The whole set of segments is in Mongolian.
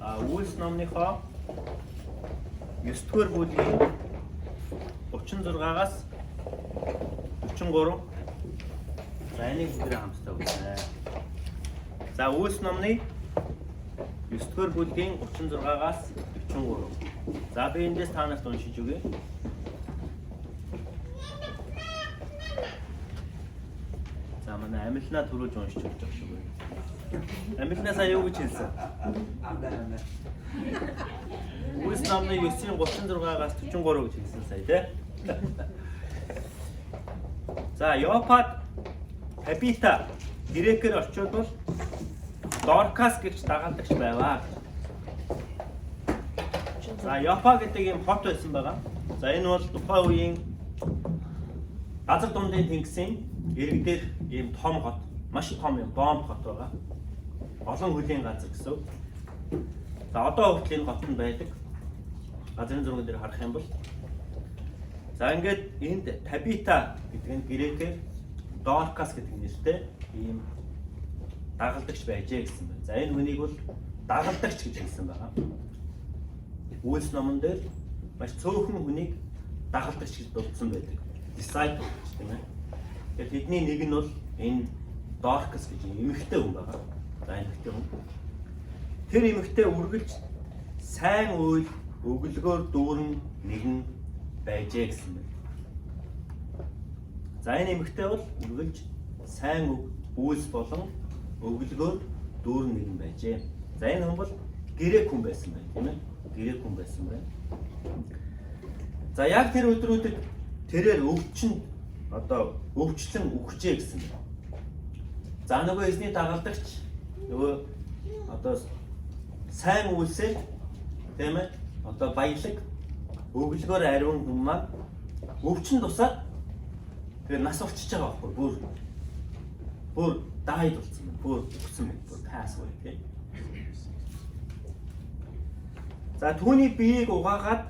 Үйлс номныхоо 9-р бүлгийн 36-аас 43 за энийг бүгдээ хамтдаа үзнэ. За Үйлс номны 9-р бүлгийн 36-аас 43. За би эндээс та нарт уншиж өгье. За манай амилнаа түрүүлж уншиж өгч байгаа шүү. Амилнаа сая юу гэж хэлсэн? Үйлс номны 9-ийн 36-аас 43 гэж хэлсэн сая тий. За Йопад Табита грекээр орчуулбал Доркас гэж дагалдагч байваа. За Йопа гэдэг юм хот байсан байгаа. За энэ бол тухайн үеийн газар дундын тэнгисийн иргэн дээр ийм том хот, маш том юм бомб хот байгаа. Олон хөлийн газар гэсэн. За одоо хүртэл энэ хотод байдаг. Газрын зурган дээр харах юм бол за ингээд энд Табита гэдэг нь грекээр Доркас гэдэг нэртэй ийм дагалдагч байжээ гэсэн байна. За энэ хүнийг бол дагалдагч гэж хэлсэн байгаа. Үйлс номон дээр маш цөөхөн хүнийг дагалдагч гэж дуудсан байдаг. Disciple гэж тийм ээ. Тэгээд тэдний нэг нь бол энэ Доркас гэж эмэгтэй хүн байгаа. За эмэгтэй хүн. Тэр эмэгтэй үргэлж сайн үйл өглөгөөр дүүрэн нэгэн байжээ гэсэн байна. За энэ эмэгтэй бол үргэлж сайн үйлс болон өглөгөөр дүүрэн нэгэн байжээ. За энэ хүн бол грек хүн байсан байна тийм ээ. Грек хүн байсан байна. За яг тэр өдрүүдэд тэрээр өвчин одоо өвчлөн үхжээ гэсэн байна. За нөгөө эзний дагалдагч нөгөө одоо сайн үйлсээр тийм ээ одоо баялаг өглөгөөр ариун хүн маань өвчин тусаад тэгээ нас урчиж байгаа байхгүй бүр дайд болсон байна. Бүр өгсөн байна. Бүр таасгүй тийм. За түүний биеийг угаагаад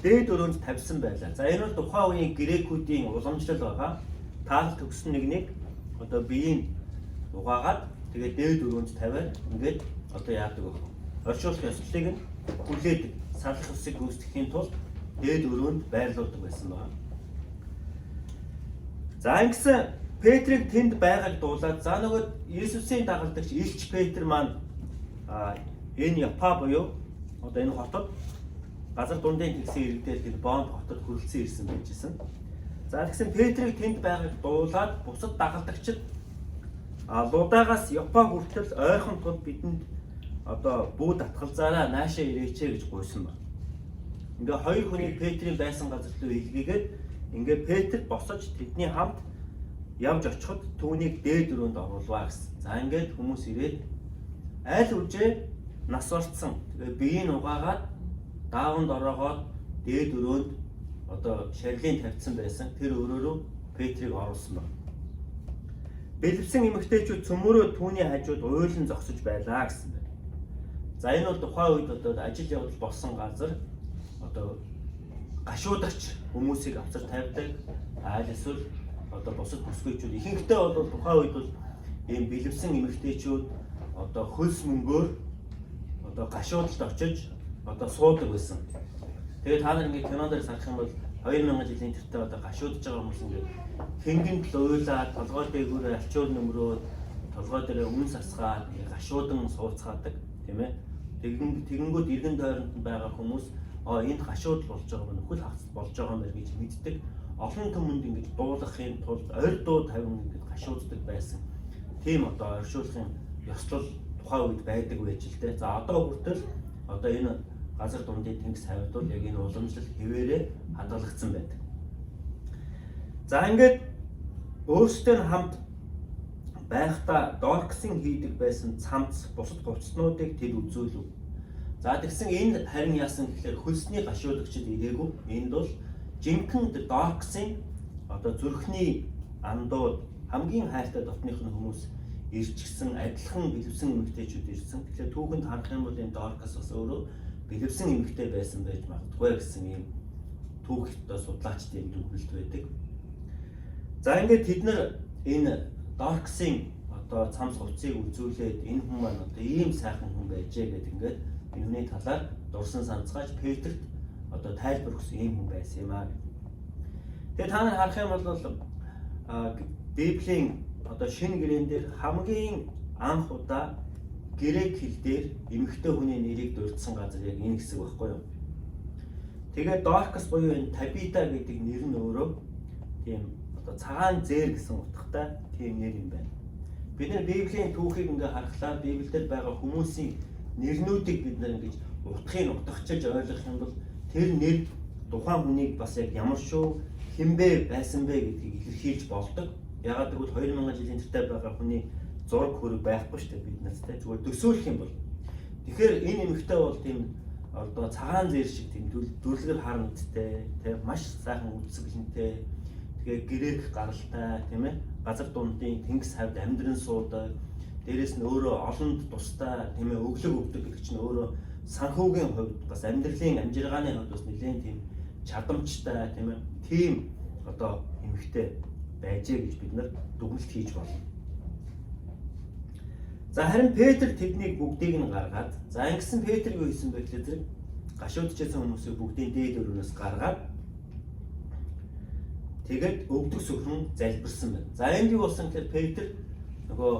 дээд өрөөнд тавьсан байлаа. За энэ бол тухайн үеийн грекүүдийн уламжлал байгаа. Таалт төгсөн нэг одоо биеийг угаагаад тэгээ дээд өрөөнд тавиад ингээд одоо яадаг вэ? Оршуулах ёслолыг нь хүлээдэг. Салах усыг гүйцэтгэхийн тулд дээд өрөөнд байрлуулдаг байсан байна. За ингэсэн Петрийг тэнд байгааг дуулаад за нөгөө Иесусийн дагалдагч Илч Петр маань энэ Япа буюу одоо энэ хотод газар дундын тэгсэн иргэдээр тэр бомб хотод хүрэлцэн ирсэн байжсэн. За тэгсэн Петрийг тэнд байгааг дуулаад бусад дагалдагчид Лудагаас Япа хүртэл ойрхон тул бидэнд одоо бүү татгалзаараа наашаа ирээчээ гэж гуйсан байна. Ингээ хоёр хүний Петрийн байсан газар руу илгээгээд ингээ Петр босож тэдний хамт явж очиход түүнийг дээд өрөөнд оруулваа гэсэн. За ингээд хүмүүс ирээд аль үжээ нас орцсон. Тэгээ биеийг угаагаад дааванд ороогоод дээд өрөөнд одоо шарилын тавьсан байсан тэр өрөөрөө Петрийг оруулсан байна. Бэлэвсэн эмэгтэйчүүд цөмөрөө түүний хажууд уйлан зогсож байлаа гэсэн байна. За энэ бол тухайн үед одоо ажил явдал болсон газар одоо гашуудагч хүмүүсийг авчир тавьдаг. Аль эсвэл одоо бусад бүсгүйчүүд ихэнхдээ бол тухайн үед бол ийм бэлэвсэн эмэгтэйчүүд одоо хөлс мөнгөөр одоо гашуудалд очиж одоо суудаг байсан. Тэгээд та нар ингээд кинон дээр сарах юм бол 2000 жилийн тэртээ одоо гашуудж байгаа хүмүүс ингээд хингэнт л уйлаад толгой дээгүүрээ алчуур нөмрөөд толгой дээрээ өмнө сасгаад гашуудан сууцгаадаг тийм ээ. Тэгэнгүүт иргэн тойронд байгаа хүмүүс энд гашууд болж байгаа мөн нөхөл хагас болж байгаа мэр гэж мэддэг. Олон түмэнд ингэж дуулахын тулд ойр дуу тавин ингэж гашууддаг байсан. Тийм одоо оршуулгын ёслол тухайн үед байдаг байж л дээ. За одоо хүртэл одоо энэ газар дундын тэнгис хавьд бол яг энэ уламжлал хэвээрээ хадгалагдсан байдаг. За ингээд өөрсдөө хамт байхдаа Дорксын хийдэг байсан цамц бусад хувцснуудыг тэд үзүүлв. За тэгсэн энэ харин яасан гэхээр хөлсний гашуудагчид ирээгүй. Энд бол жинхэнэ Дорксын одоо зүрхний андууд хамгийн хайртай дотных нь хүмүүс ирчихсэн адилхан бэлэвсэн эмэгтэйчүүд ирсэн. Тэгэхээр түүхэнд харах юм бол энэ Доркас бас өөрөө бэлэвсэн эмэгтэй байсан байж магадгүй гэсэн ийм түүхтэй судлаачдын дүгнэлт байдаг. За ингээд тэд нар энэ Дорксын одоо цамц хувцсыг үзүүлээд энэ хүн маань одоо ийм сайхан хүн байжээ гэдэг ингээд энэ хүний талаар дурсан санацгааж Петрт одоо тайлбар өгсөн юм хүн байсан юм аа. Тэгээ та нар харах юм бол Библийн одоо шинэ гэрээн дээр хамгийн анх удаа грек хэл дээр эмэгтэй хүний нэрийг дурдсан газар яг энэ хэсэг байхгүй юу? Тэгээд Dorcas буюу энэ Tabitha гэдэг нэр нь өөрөө тийм одоо цагаан зээр гэсэн утгатай тийм нэр юм байна. Бид нар Библийн түүхийг ингээ харахлаа Библиэд байгаа хүмүүсийн нэрнүүдийг бид нар ингэж утгыг утгачилж ойлгох юм бол тэр нэр тухайн хүнийг бас яг ямар шүү хинбэ байсан бэ гэдгийг илэрхийлж болдог. Ягаад гэвэл 2000 жилийн тэртээ байгаа хүний зураг хөрөг байхгүй шүү дээ бид нартай зүгээр төсөөлөх юм бол. Тэгэхээр энэ эмэгтэй бол тийм одоо цагаан зэр шиг тийм дүрлэгэр харамттай, тийм маш сайхан үсгэлэнтэй, тэгээ грек гаралтай, тийм ээ, газар дундын тэнгис хавьд амьдран суудаг, дээрэс нь өөрөө олонд тустай, тийм ээ, өглөг өгдөг гэдэг чинь өөрөө санхүүгийн хувьд бас амьдралын амжиргааны хувьд бас нэлээд тийм чадамжтай, тийм ээ, тийм одоо эмэгтэй байжээ гэж бид нар дүгнэлт хийж болно. За харин Петр тэднийг бүгдийг нь гаргаад за ингэсэн Петр юу хийсэн бэ гэхээр зэрэг гашуудчсан хүмүүсийг бүгдийн дээд өрөөнөөс гаргаад тэгээд өвдөг сөхрөн залбирсан байна. За энд юу болсон гэхээр Петр нөгөө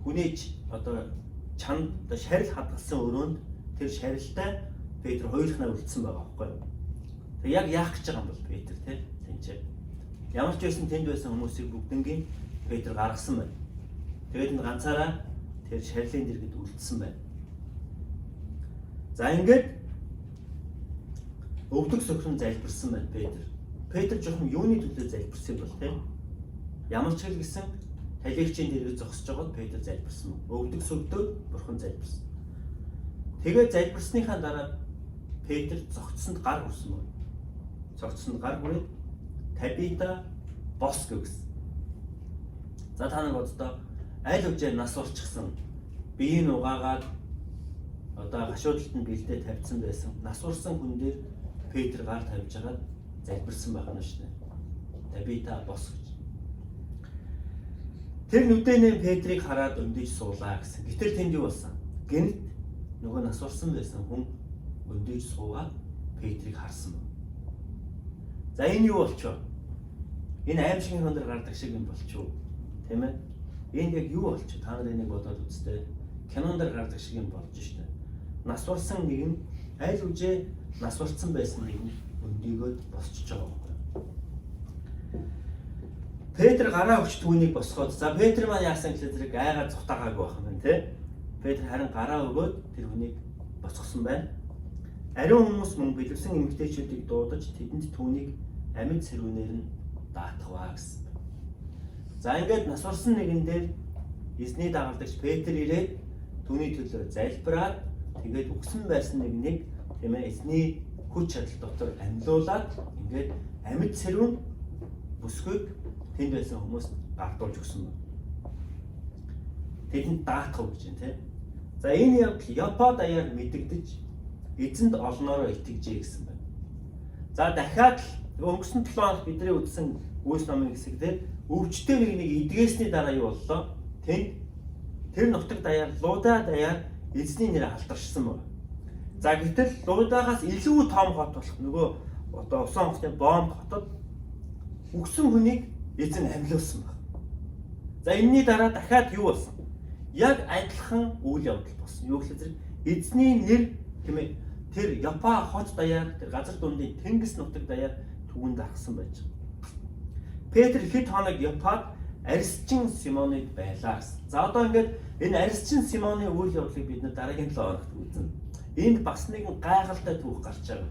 хүнийч одоо чанд шарил хадгалсан өрөөнд тэр шарилтай Петр хоёулахнаа үлдсэн байгаа байхгүй юу? Тэг яг яах гэж байгаа юм бол Петр тэнцээ. Ямар ч байсан тэнд байсан хүмүүсийг бүгднгийн Петр гаргасан байна. Тэгээд энэ ганцаараа тэр шарилын дэргэд үлдсэн байна. За ингээд өвдөг сөхрөн залбирсан байна Петр. Петр жоохон юуны төлөө залбирсан бол тийм ямар ч хэл гэсэн талигчийн дэргэд зогсож байгаад Петр залбирсан. Өвдөг сөгдөө бурхан залбирсан. Тэгээд залбирсныхаа дараа Петр зогтсонд гар хүрсэн байна. Зогтсонд гар хүрээд Tabitha бос гэсэн. За та нар боддоо аль үжээр нас урчихсан биеийн угаагаад одоо гашуудалд нь бэлдээ тавьсан байсан нас урсан хүн дээр Петр гар тавьж агаад залбирсан байх нь шүү дээ. Tabitha бос гэж. Тэр нүдэнэ Петрийг хараад өндөж суулаа гэсэн. Гэтэл тэнд юу болсон? Гэнэт нөгөө нас урсан байсан хүн өндөж суугаад Петрийг харсан байна. За энэ юу болчихоо? Энэ аимшигын хондөр гардаг шиг юм болчихоо. Тийм ээ? Энд яг юу болчих? Та нар энийг бодоод үзтээ. Кинонд гардаг шиг юм болж штэ. Нас урсан нэг нь аль үжээ нас урсан байсан нэг нь өндөгөөд босчихж байгаа байхгүй. Петр гараа өгч түүнийг босгоод за Петр маань яасан гэхэл зэрэг айгаа цутаагаагүй байх юм байна тий. Петр харин гараа өгөөд тэр хүнийг босгосон байна. Ариун хүмүүс мөн бэлэвсэн эмэгтэйчүүдийг дуудаж тэдэнд түүнийг амьд сэрүүнээр нь даатгаваа гэсэн. За ингээд нас урсан нэгэн дээр эзний дагалдагч Петр ирээд түүний төлөө залбираад тэгээд өгсөн байсан нэгнийг тийм ээ эзний хүч чадал дотор амьлуулад ингээд амьд сэрүүн бүсгүйг тэнд байсан хүмүүст гардуулж өгсөн байна. Тэдэнд даатгав гэж юм тийм. За энэ явдал Япа даяар мэдэгдэж эзэнд олноороо итгэжээ гэсэн байна. За дахиад өнгөрсөн 7 хоног бидний үзсэн Үйлс номын хэсэгдээ өвчтөе нэг эдгээсний дараа юу боллоо? Тэнд тэр нутаг даяар Луда даяар эзний нэр алдаршсан байна. За гэтэл Лудагаас илүү том хот болох нөгөө одоо усан хотын бомб хотод өгсөн хүнийг эзэн амьлуулсан байна. За энэний дараа дахиад юу болсон? Яг адилхан үйл явдал болсон. Юу гэхээр эзний нэр тийм ээ тэр Япа хот даяар тэр газар дундын тэнгис нутаг даяар түүнд дарсан байж байгаа. Петр хэд хоног Япад арьсчин Симоныг байлаа гэсэн. За одоо ингээд энэ арьсчин Симоны үйл явдлыг бид дараагийн 7 хоногт үзнэ. Энд бас нэгэн гайхалтай түүх гарч байгаа.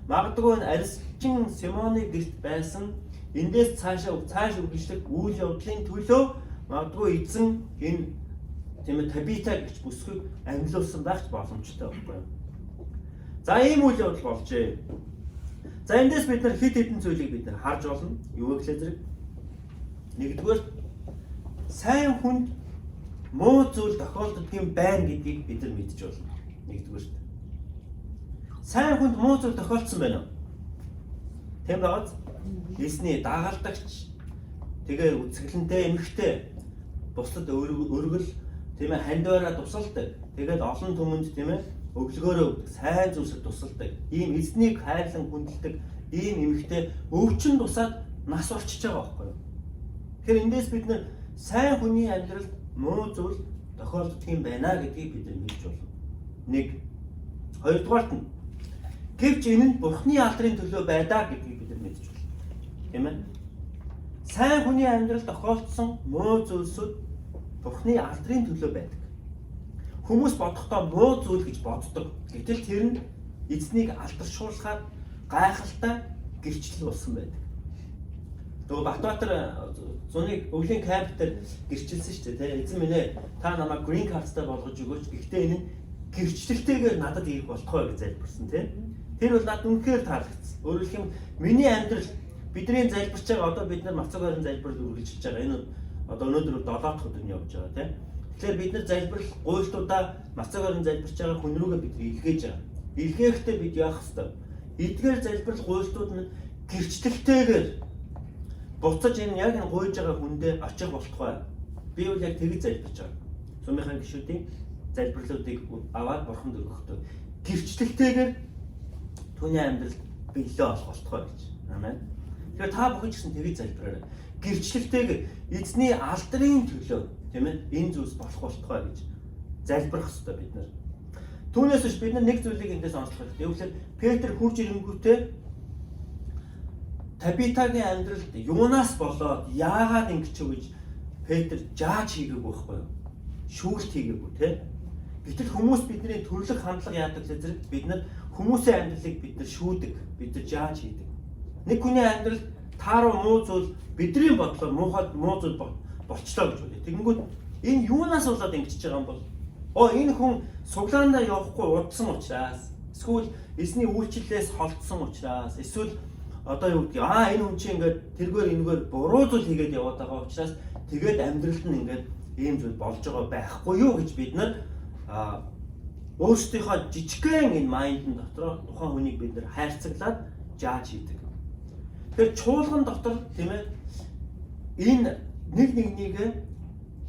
Магадгүй энэ арьсчин Симоны гэрт байсан эндээс цааш үргэлжлэх үйл явдлын төлөө магадгүй эзэн энэ тийм ээ Tabitha гэж бүсгүйг амьлуулсан байх боломжтой байхгүй юу? За ийм үйл явдал болжээ. За эндээс бид нар хэд хэдэн зүйлийг бид нар харж болно. Юу гэхлээр зэрэг нэгдүгээр сайн хүнд муу зүйл тохиолддог юм байна гэдгийг бид нар мэдж болно. Нэгдүгээр. Сайн хүнд муу зүйл тохиолдсон байна уу? Тийм байгааз эзний дагалдагч тэгээ үсгэлэнтэй эмэгтэй бусдад өргөл тийм ээ хандвараа тусалдаг Тэгээд олон түмэнд тийм ээ өглөөгөөрөө өгдөг, сайн зүйлсэд тусалдаг, ийм эзнийг хайрлан хүндэлдэг ийм эмэгтэй өвчин тусаад нас орчиж байгаа байхгүй юу? Тэгэхээр эндээс бид нэр сайн хүний амьдралд муу зүйл тохиолддог юм байна гэдгийг бид мэдж болно. Нэг. Хоёрдугаарт нь гэвч энэ нь Бурхны алдрын төлөө байдаа гэдгийг бид мэдж байна. Тийм ээ? Сайн хүний амьдралд тохиолдсон муу зүйлсүүд Бурхны алдрын төлөө байдаг. Хүмүүс бодохдоо муу зүйл гэж боддог. Гэтэл тэр нь эзнийг алдаршуулахаар гайхалтай гэрчлэл болсон байдаг. Тэгээ Батбаатар зуны өвлийн камп дээр гэрчилсэн шүү дээ. Эзэн минь ээ та намайг green card-тай болгож өгөөч. Гэхдээ энэ нь гэрчлэлтэйгээр надад ирэх болохгүй гэж залбирсан тийм. Тэр бол надад үнэхээр таалагдсан. Өөрөөр хэлбэл миний амьдрал бидний залбирч байгаа одоо бид нар Мацагорын залбирал үргэлжилж байгаа. Энэ одоо өнөөдөр 7 дахь өдөр нь явж байгаа тийм. Тэгэхээр бид нар залбирал гуйлтуудаа Мацагорын залбирч байгаа хүн рүүгээ бид илгээж байгаа. Илгээхдээ бид яах ёстой? Эдгээр залбирал гуйлтууд нь гэрчлэлтэйгээр буцаж энэ яг энэ гуйж байгаа хүндээ очих болтугай. Би бол яг тэгж залбирч байгаа. Сумынхаа гишүүдийн залбирлуудыг аваад бурханд өгөхдөө гэрчлэлтэйгээр түүний амьдралд биелээ олох болтугай гэж. Амен. Тэгэхээр та бүхэн ч гэсэн тэгж залбираарай. Гэрчлэлтэйгээр эзний алдрын төлөө тийм ээ энэ зүйлс болох болтугай гэж залбирах ёстой бид нар. Түүнээс биш бид нар нэг зүйлийг эндээс онцлох хэрэгтэй. Тэгвэл Петр хурж ирэнгүүтээ Табитагийн амьдралд юунаас болоод яагаад ингэж гэж Петр жааж хийгээгүй байхгүй юу? Шүүрт хийгээгүй тийм. Гэтэл хүмүүс бидний төрлөх хандлага яадаг л зэрэг бид нар хүмүүсийн амьдралыг бид нар шүүдэг, бид нар жааж хийдэг. Нэг хүний амьдралд тааруу муу зүйл бидний бодлоор муу зүйл болчлоо гэж үү. Тэгэнгүүт энэ юунаас болоод ингэж байгаа юм бол энэ хүн суглаандаа явахгүй удсан учраас эсвэл эзний үйлчлэлээс холдсон учраас эсвэл одоо юу гэдгийг энэ хүн чинь ингээд тэргээр энэгээр буруу зүйл хийгээд яваад байгаа учраас тэгээд амьдралд нь ингээд ийм зүйл болж байгаа байхгүй юу гэж бид нар өөрсдийнхөө жижигхэн энэ майндн дотор тухайн хүнийг бид нар хайрцаглаад жааж хийдэг. Тэгэхээр чуулган дотор тийм ээ энэ нэг нэгнийг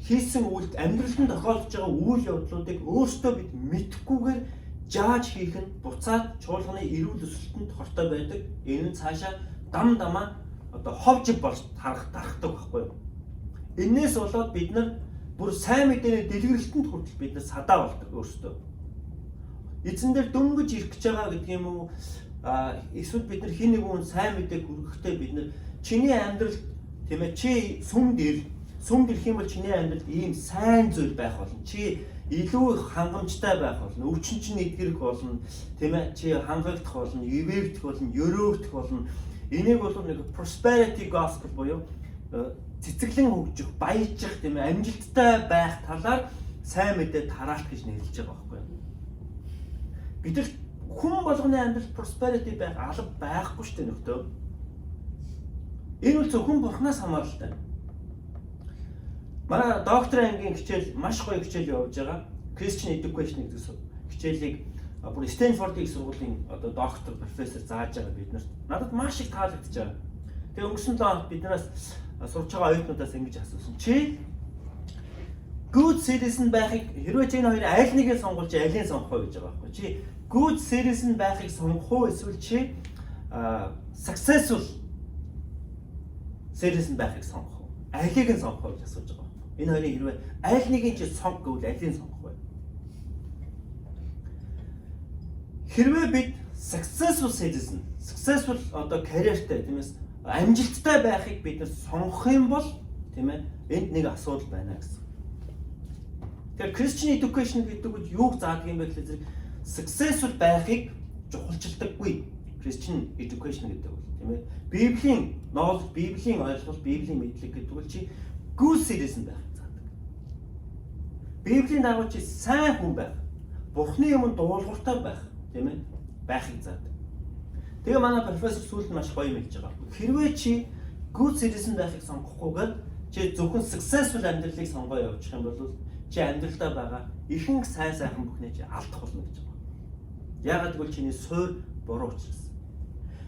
хийсэн үйлд амьдралд нь тохиолдож байгаа үйл явдлуудыг өөрсдөө бид мэдхгүйгээр жааж хийх нь буцаад чуулганы эрүүл өсөлтөнд хортой байдаг. Энэ нь цаашаа дам дамаа одоо ховж болж тархдаг байхгүй юу? Энээс болоод бид нар бүр сайн мэдээний дэлгэрэлтэнд хүртэл бид нар садаа болдог өөрсдөө. Эзэн дээр дөнгөж ирэх гэж байгаа гэдэг юм уу? Эсвэл бид нар хин нэг хүн сайн мэдээг хүргэхдээ бид нар чиний амьдрал тийм ээ чи сүмд ирэх юм бол чиний амьдралд ийм сайн зүйл байх болно. Чи илүү хангамжтай байх болно. Өвчин чинь эдгэрэх болно. Тийм ээ чи хангагдах болно, ивээгдэх болно, өрөөгдөх болно. Энийг бол нэг prosperity gospel буюу цэцэглэн хөгжих, баяжих тийм ээ амжилттай байх талаар сайн мэдээ тараалт гэж нэрлэж байгаа байхгүй юу? Бид нар хүн болгоны амьдралд prosperity байх алба байхгүй шүү дээ нөхдөө. Энэ бол зөвхөн Бурханаас хамааралтай. Манай докторийн ангийн хичээл маш гоё хичээл явуулж байгаа. Christian Education гэдэг хичээлийг бүр Стэнфордын сургуулийн одоо доктор, профессор зааж байгаа биднэрт. Надад маш их таалагдж байгаа. Тэгээ өнгөрсөн 7 хоног биднээс сурч байгаа оюутнуудаас ингэж асуусан. Чи good citizen байхыг хэрвээ чи энэ хоёрын аль нэгийг сонгох чи алийг сонгох вэ гэж байгаа байхгүй. Чи good citizen байхыг сонгох уу эсвэл чи successful citizen байхыг сонгох уу? Алийг нь сонгох уу гэж асууж байгаа. Энэ хоёрын хэрвээ аль нэгийг чи сонгох гэвэл алийг сонгох вэ? Хэрвээ бид successful citizen, successful одоо карьертэй тиймээс амжилттай байхыг бид нар сонгох юм бол тийм ээ энд нэг асуудал байна гэсэн. Тэгэхээр Christian education гэдэг нь юуг заадаг юм бэ гэхээр successful байхыг чухалчилдаггүй Christian education гэдэг бол тийм ээ Библийн knowledge, Библийн ойлголт, Библийн мэдлэг гэдэг бол чи good citizen байхыг заадаг. Библийн дагуу чи сайн хүн байх, Бурхны юмд дуулууртай байх тийм ээ байхыг заадаг. Тэгээ манай профессор сүүлд маш гоё юм хэлж байгаа. Хэрвээ чи good citizen байхыг сонгохгүйгээр чи зөвхөн successful амьдралыг сонгоо явуучих юм бол чи амьдралдаа байгаа ихэнх сайн сайхан бүхнээ чи алдах болно гэж байна. Яагаад гэвэл чиний суурь буруу учраас.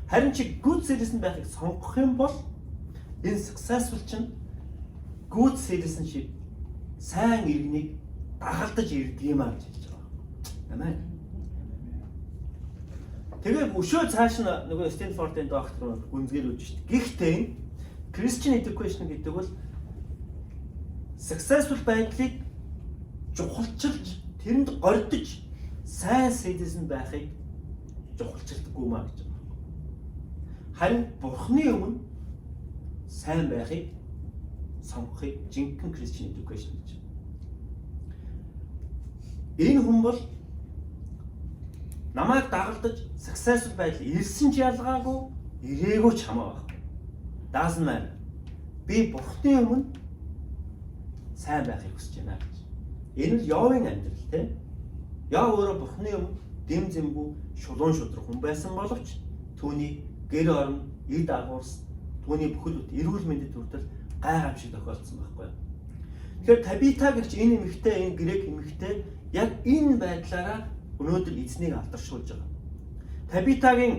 Харин чи good citizen байхыг сонгох юм бол энэ successful чинь good citizenship сайн иргэнийг дагалдаж ирдэг юм аа гэж хэлж байгаа. Амен. Тэгээ өшөө цааш нь нөгөө Стэнфордын доктор гүнзгийрүүлж шүү дээ. Гэхдээ Christian education гэдэг бол successful байдлыг чухалчилж, тэрэнд гордож сайн citizen байхыг чухалчилдаггүй маа гэж байна. Харин Бурхны өмнө сайн байхыг сонгохыг жинхэнэ Christian education гэж байна. Энэ хүн бол намайг дагалдаж successful байдал ирсэн ч ялгаагүй, ирээгүй ч хамаагүй. Doesn't matter. Би Бурхны өмнө сайн байхыг хүсэж байна гэж. Энэ л Явын амьдрал тийм. Яв өөрөө Бурхны өмнө дэм зэмгүй шулуун шудраг хүн байсан боловч түүний гэр орон, эд агуурс, түүний бүхэл бүт эрүүл мэндэд хүртэл гайхамшиг тохиолдсон байхгүй. Тэгэхээр Табита гэрч энэ эмэгтэй, энэ грек эмэгтэй яг энэ байдлаараа өнөөдөр эзнийг алдаршуулж байгаа. Табитагийн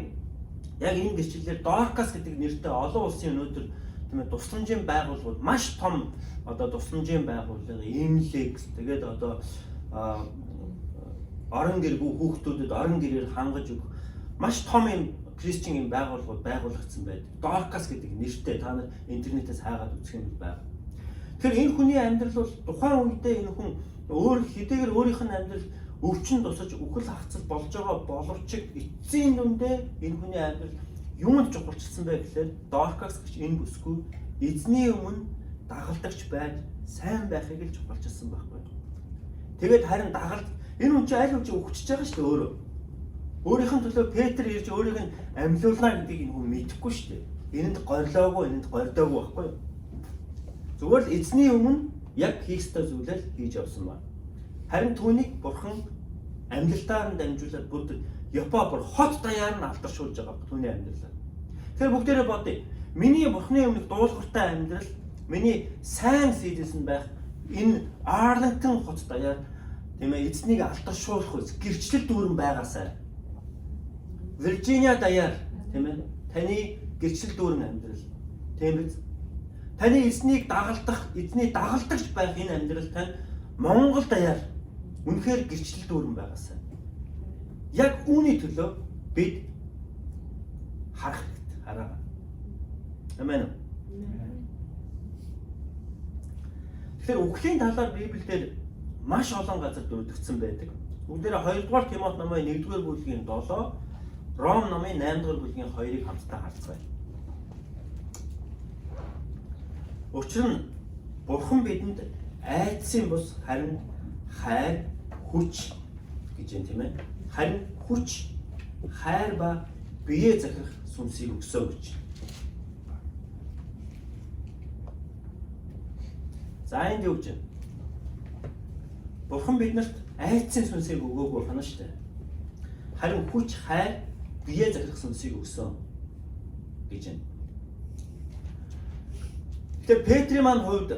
яг энэ гэрчлэлээр Dorcas гэдэг нэртэй олон улсын өнөөдөр тийм ээ тусламжийн байгууллагууд маш том одоо тусламжийн байгууллага Imlex тэгээд одоо орон гэргүй хүүхдүүдэд орон гэрээр хангаж өгөх маш том юм Christian юм байгууллагууд байгуулагдсан байдаг. Dorcas гэдэг нэртэй та нар интернетээс хайгаад үзэх юм байна. Тэгэхээр энэ хүний амьдрал бол тухайн үедээ энэ хүн өөр хэдийгээр өөрийнх нь амьдрал өвчин тусаж үхэл хавцал болж байгаа боловч эцсийн дүндээ энэ хүний амьдрал юунд чухалчилсан бэ гэхээр Dorcas гэж энэ бүсгүй эзний өмнө дагалдагч байж сайн байхыг л чухалчилсан байхгүй. Тэгээд харин дагалд энэ хүн чинь аль үчи өгчөж байгаа шүү дээ өөрөө. Өөрийнх нь төлөө Петр ирж өөрийг нь амьлуулна гэдгийг энэ хүн мэдэхгүй шүү дээ. Энэнд горилоогүй, энэнд гордоогүй байхгүй. Зүгээр л эзний өмнө яг хийх ёстой зүйлээ хийж явсан байна. Харин түүнийг Бурхан амьдлалтаар нь дамжуулаад бүр Япа бүр хот даяар нь алдаршуулж байгаа түүний амьдралаа. Тэгэхээр бүгдээрээ бодъё. Миний Бурханы өмнөх дуулууртай амьдрал, миний сайн citizen байх энэ Arlington хот даяар тийм ээ эзнийг алдаршуулах үс гэрчлэл дүүрэн байгаасай. Virginia даяар тийм ээ таны гэрчлэл дүүрэн амьдрал тийм биз? Таны эзнийг дагалдах, эзний дагалдагч байх энэ амьдрал тань Монгол даяар үнэхээр гэрчлэл дүүрэн байгаасай. Яг үүний төлөө бид харах хэрэгтэй, хараа. Амен. Тэгэхээр үхлийн талаар Библиэлд маш олон газар дурдгдсан байдаг. Бүгдээрээ 2 дугаар Тимот номын 1-р бүлгийн 7, Ром номын 8-р бүлгийн 2-ыг хамтдаа харцгаая. Учир нь Бурхан бидэнд айдсын бус харин хайр, хүч гэж юм тийм ээ. Харин хүч, хайр ба биеэ захирах сүнсийг өгсөө гэж. За энд юу гэж? Бурхан биднэрт айдсын сүнсийг өгөөгүй байна шүү дээ. Харин хүч, хайр, биеэ захирах сүнсийг өгсөө гэж юм. Тэгээ Петрийн маань хувьд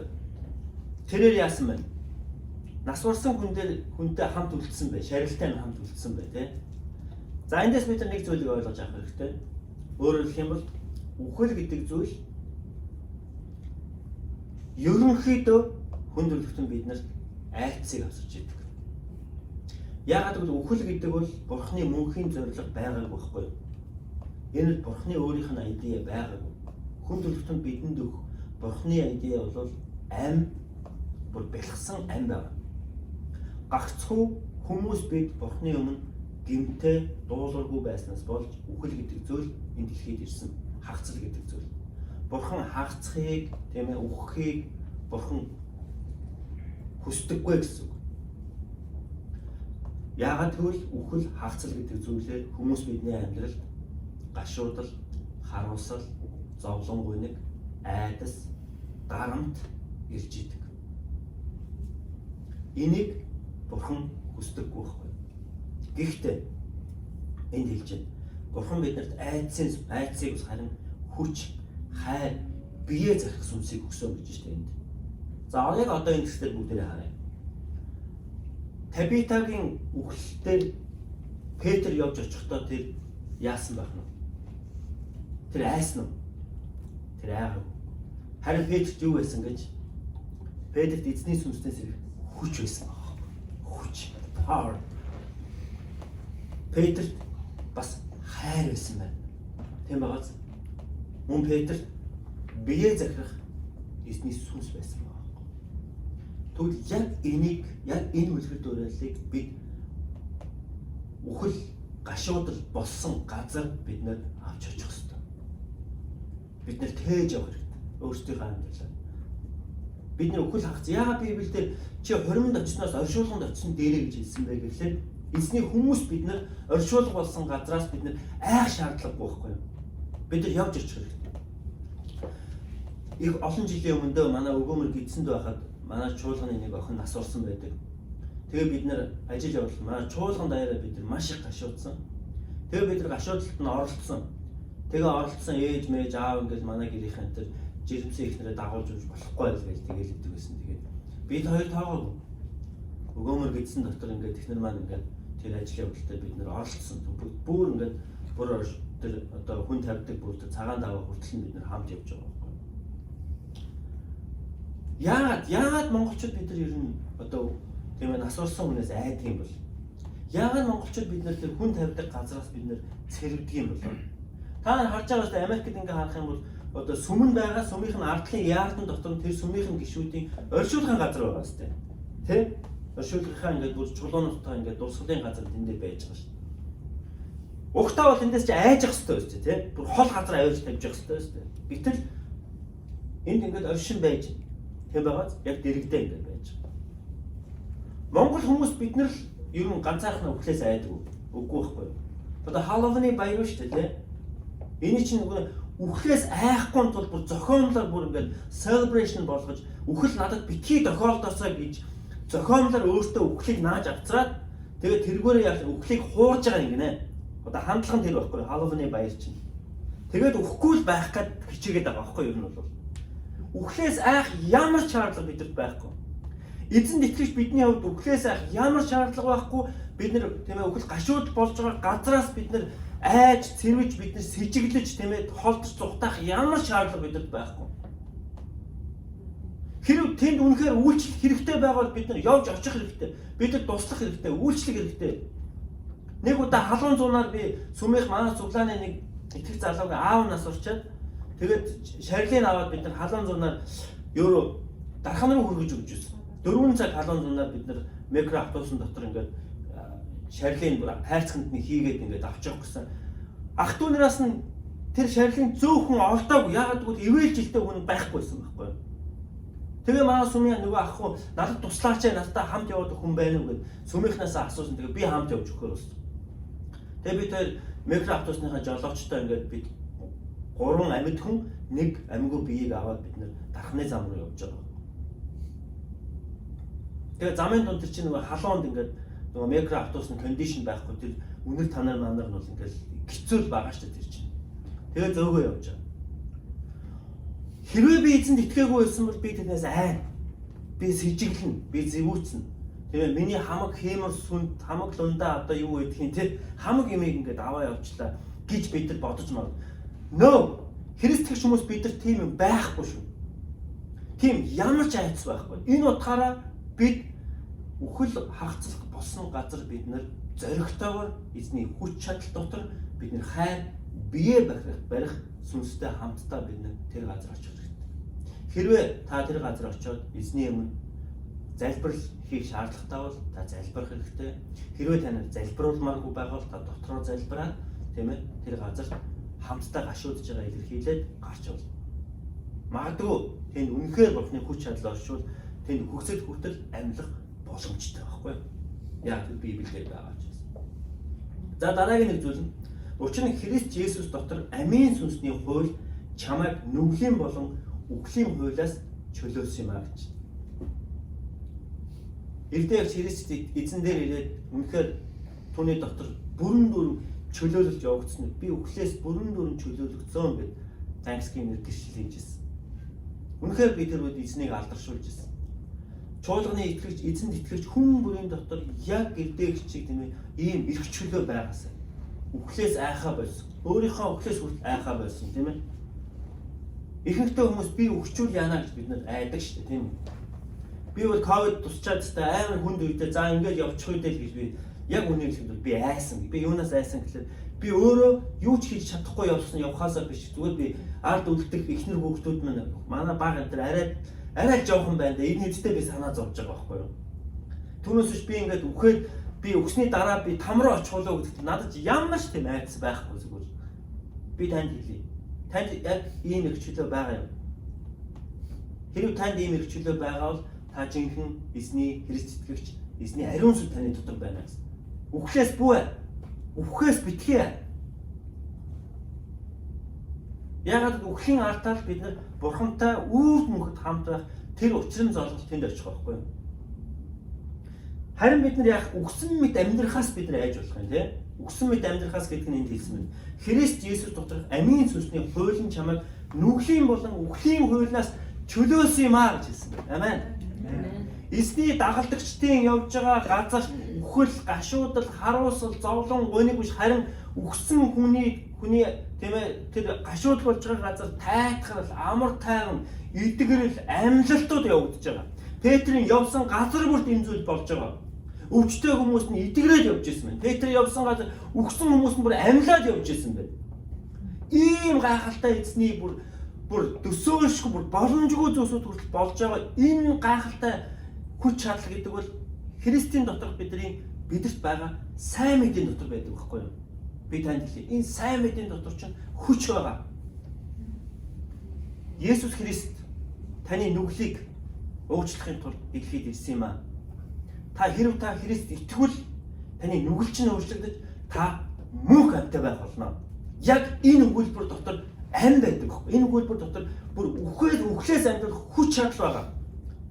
тэрээр яасан бэ? Нас барсан хүнтэй хамт үлдсэн бай, шарилтай хамт үлдсэн бай, тий. За эндээс бид нэг зүйлийг ойлгож авах хэрэгтэй. Өөрөөр хэлэх юм бол үхэл гэдэг зүйл ерөнхийдөө хүн төрөлхтөн биднэрт айдсыг авчирч идэг. Яагаад гэвэл үхэл гэдэг бол Бурханы мөнхийн зорилго байгаагүй байхгүй юу? Энэ нь Бурханы өөрийнх нь идея байгаагүй. Хүн төрөлхтөнд бидэнд өгөх Бурханы идея бол ам, бүр бэлгсэн ам байна. Гагцхүү хүмүүс бид Бурханы өмнө гэмтэй дуулуургүй байснаас болж үхэл гэдэг зүйл энэ дэлхийд ирсэн. Хагцал гэдэг зүйл. Бурхан хагцхыг, тийм ээ, үхэхийг Бурхан хүсдэггүй гэсэн үг. Яагаад гэвэл үхэл, хагцал гэдэг зүйлээр хүмүүс бидний амьдралд гашуудал, харуулсал, зовлон гүнэг, айдас, дарамт ирж идэг. Энийг Бурхан хүсдэггүй байхгүй. Гэхдээ энд хэлж байна. Бурхан биднэрт айдсыг ус харин хүч, хайр, биеэ зарах сүнсийг өгсөө гэж байна энд. За яг одоо энэ хэсгээр бүгдээрээ харъя. Табитагийн үхэлээр Петр явж очихдоо тэр яасан байх нь? Тэр айсан уу? Тэр айгав. Харин Петрт юу байсан гэж? Петрт эзний сүнснээс хүч байсан. Хүч, power. Петрт бас хайр байсан байна. Тийм байгаас мөн Петрт бие захирах эзний сүнс байсан байна. Тэгвэл яг энийг энэ үлгэр дуурайлыг бид үхэл гашуудал болсон газар бид нэр авч очих хэрэгтэй. Бид нэр тээж явах хэрэгтэй. Өөрсдийнхөө амьдралаа. Бид нэр үхэл хагц. Яагаад Библиэлд чи хуримд очсноос оршуулганд очсон дээрээ гэж хэлсэн бэ гэхлээр эзний хүмүүс бид нэр оршуулга болсон газраас бид нэр айх шаардлагагүй байхгүй юу? Бид нар явж очих хэрэгтэй. Их олон жилийн өмнө манай өгөөмөр гидсэнд байхад манай чуулганы нэг охин нас орсон байдаг. Тэгээ бид нэр ажил явуулсан. Манай чуулган даяараа бид нар маш их гашуудсан. Тэгээ бид нар гашуудлалд нь оролцсон. Тэгээ оролцсон ээж мэж аав ингээл манай гэрийнхэн тэр жирэмсэн ихнэрээ дагуулж өгч болохгүй байл гэж тэгээл идэг байсан. Тэгээд бид хоёр таагаа өгөөмөр гидсэн дотор ингээд технэр маань ингээд тэр ажил явуулалтад бид нэр оролцсон. Бүр ингээд бүр тэр одоо хүн тавьдаг бүр цагаан даваа хүртэл бид нэр хамт явж байгаа байхгүй. Яагаад монголчууд бид нар ер нь одоо тийм ээ нас орсон хүнээс айдаг юм бол яагаад монголчууд бид нар тэр хүн тавьдаг газраас бид нар цэрвдэг юм бол та нар харж байгаа шүү дээ Америкт ингээ харах юм бол одоо сүмэн байгаа сүмийнх нь ардлын яардан дотор тэр сүмийнхэн гишүүдийн оршуулгын газар байгаа шүү дээ тийм оршуулгынхаа ингээ бүр чулуунуудтай ингээ дурсгалын газар энэ дээр байж байгаа шүү. Угтаа бол эндээс чи айжих хэрэгтэй байж тийм бүр хол газар авирж тавьж явах хэрэгтэй шүү дээ. Гэтэл энд ингээ оршин байж тийм байгааз яг дэрэгдээ ингээ байж байгаа. Монгол хүмүүс бид нар ер нь ганцаархан өглөөс айдаг үгүй байхгүй юу? Одоо Халлоуины баяр шүү дээ тийм. Энэ чинь үхлээс айхгүй тул бүр зохиомлоор бүр ингээд celebration болгож үхэл надад битгий тохиолдосоо гэж зохиомлоор өөртөө үхлийг нааж авцраад тэгээд тэргүүрээ яг үхлийг хуурж байгаа юм гинэ. Одоо хандлага нь тэр байхгүй Халлоуины баяр чинь. Тэгээд үхэхгүй л байх гээд хичээгээд байгаа байхгүй юу? Ер нь бол үхлээс айх ямар ч шаардлага бидэнд байхгүй. Эзэнд итгэж бидний хувьд үхлээс айх ямар шаардлага байхгүй. Бид нэр тийм ээ үхэл гашууд болж байгаа газраас бид нэр айж цэрвэж бид нар сэжиглэж тийм ээ холдож зүхтаах ямар шаардлага бидэнд байхгүй. Хэрвээ тэнд үнэхээр үйлчлэх хэрэгтэй байвал бид нар явж очих хэрэгтэй. Бид нар туслах хэрэгтэй, үйлчлэх хэрэгтэй. Нэг удаа халуун зуунаар би сүмийнх манай цуглааны нэг итгэх залууг аав нас урчаад тэгээд шарилыг аваад бид нар халуун зуунаар евро дархан руу хөргөж өгч байсан. 4 цаг халуун зуунаар бид нар микро автобусын дотор ингээд шарилын бүр хайрцагт нь хийгээд ингээд авч явах гэсэн. Ах トゥ нараас нь тэр шарилын зөөхөн олдоогүй. Яагаад гэвэл ивэл жилтэй хүн байхгүйсэн байхгүй. Тэгээ манай сүмийн нөгөө ах хуу надад туслаач надтай хамт яваад хүн байна уу гэд сүмийнхнээс асуусан. Тэгээ би хамт явж өгөхөөр болсон. Тэгээ би тэр микро автобусныхаа жолоочтой ингээд бид 3 амьд хүн нэг амьгүй биеийг аваад бид нэр дархны зам руу явж байгаа. Тэгээ замын дунд тэр чинь нөгөө халуунд ингээд нөгөө микро автобусны кондишн байхгүй тэр үнэр танаар манар нь бол ингээд хэцүү байгаа шүү дээ тэр чинь. Тэгээ зөөгөө явж байгаа. Хэрвээ би эзэнд итгээгүй байсан бол би тэрнээс айна. Би сэжиглэн, би зэвүүцэн. Тэгээ миний хамаг хэмэр сүнд, хамаг лундаа одоо юу гэдгийг те хамаг юмыг ингээд аваа явуулчлаа гэж бид нар бодож маа. No. Христч хүмүүс бид нар тийм юм байхгүй шүү. Тийм ямар ч айц байхгүй. Энэ утгаараа бид үхэл хагацлах болсон газар бид нар зоригтойгоор эзний хүч чадал дотор бид нар хайр бие барих сүнстэй хамтдаа бид нар тэр газар очих хэрэгтэй. Хэрвээ та тэр газар очиод эзний өмнө залбирал хийх шаардлагатай бол та залбирах хэрэгтэй. Хэрвээ та залбируулмааргүй байвал та дотроо залбираад тийм ээ тэр газар хамтдаа гашуудж байгаа илэрхийлээд гарч явна. Магадгүй тэнд үнэхээр бурхны хүч чадал оршвол тэнд хөгсөд хүртэл амьлах боломжтой байхгүй юу? Яг Библиэлд байгаа ч гэсэн. За дараагийн нэг зүйл нь учир нь Христ Есүс дотор амийн сүнсний хууль чамайг нүглийн болон үхлийн хуулиас чөлөөлсөн юм аа гэж. Эрдээ Христ эзэн дээр ирээд үнэхээр түүний дотор бүрэн дүрм чөлөөлөлж явагдсан. Би үхлээс бүрэн дүрм чөлөөлөгдсөн гэд Тhanksgiving гэршил хийжсэн. Үнэхээр би тэр үед эзнийг алдаршуулж ирсэн. Чуулганы итгэгч, эзэнд итгэгч хүн бүрийн дотор яг эрдээгч чиг тийм ийм эрх чөлөө байгаасаа үхлээс айхаа болсон. Өөрийнхөө үхлээс хүртэл айхаа болсон тийм ээ. Ихэнхдээ хүмүүс би үхчүүл яана гэж бид нар айдаг шүү дээ тийм үү. Би бол ковид тусчаад та амар хүнд үедээ за ингэж явчих үедээ л гэж би Яг үнийг хэлбэл би айсан. Би юунаас айсан гэхээр би өөрөө юу ч хийж чадахгүй явахаасаа биш. Зүгээр би ард үлдэх ихнэр хүүхдүүд манай баг энэ арай жоохон байна да. Энэ хэдтэй би санаа зовж байгаа байхгүй юу? Түүнээс биш би ингээд үхээд би өгсний дараа би там руу очихлоо гэдэгт надад ямар ч тийм айдас байхгүй зүгээр. Би танд хэлье. Танд яг ийм эрхчлөө байгаа юм. Хэрвээ танд ийм эрхчлөө байгаа бол та жинхэнэ эзний Христ итгэгч, эзний ариун сүнс таны дотор байна гэсэн. Үхлээс бүү. Үхээс битгий. Ягаад үхлийн артаар бид нар Бурхантай үрд мөнхөд хамт байх тэр учрын золголт тэнд очих байхгүй юу? Харин бид нар яг үгсэн мэд амьдрахаас бид нар айж болох юм тий. Үгсэн мэд амьдрахаас гэдэг нь энд хэлсэн байна. Христ Есүс доторх амийн сүнсний хуулийн чамайг нүглийн болон үхлийн хуулиас чөлөөсөн юм аа гэж хэлсэн байна. Амен. Эзний дагалдагчдын явж байгаа газар үхэл, гашуудал, харуусал, зовлон, гониг биш харин үхсэн хүний тийм ээ тэр гашууд болж байгаа газар тайтгал, амар тайван, эдгэрэл, амьлалтууд явагдаж байгаа. Петрийн явсан газар бүрт энэ зүйл болж байгаа. Өвчтэй хүмүүс нь эдгэрээд явж ирсэн байна. Петр явсан газар үхсэн хүмүүс нь бүр амьлаад явж ирсэн байна. Ийм гайхалтай эзний бүр төсөөлшгүй бүр боломжгүй зүйлсүүд хүртэл болж байгаа. Энэ гайхалтай хүч чадал гэдэг бол Христийн доторх бидэрт байгаа сайн мэдийн дотор байдаг байхгүй юу? Би танд хэлье. Энэ сайн мэдийн дотор чинь хүч байгаа. Есүс Христ таны нүглийг уучлахын тулд дэлхийд ирсэн юм аа. Та Христ итгэвэл таны нүгэл чинь өөрчлөгдөж та мөнх амьтаа байх болно. Яг энэ өгүүлбэр дотор ам байдаг. Энэ өгүүлбэр дотор бүр үхлээс амьдрах хүч чадал байгаа.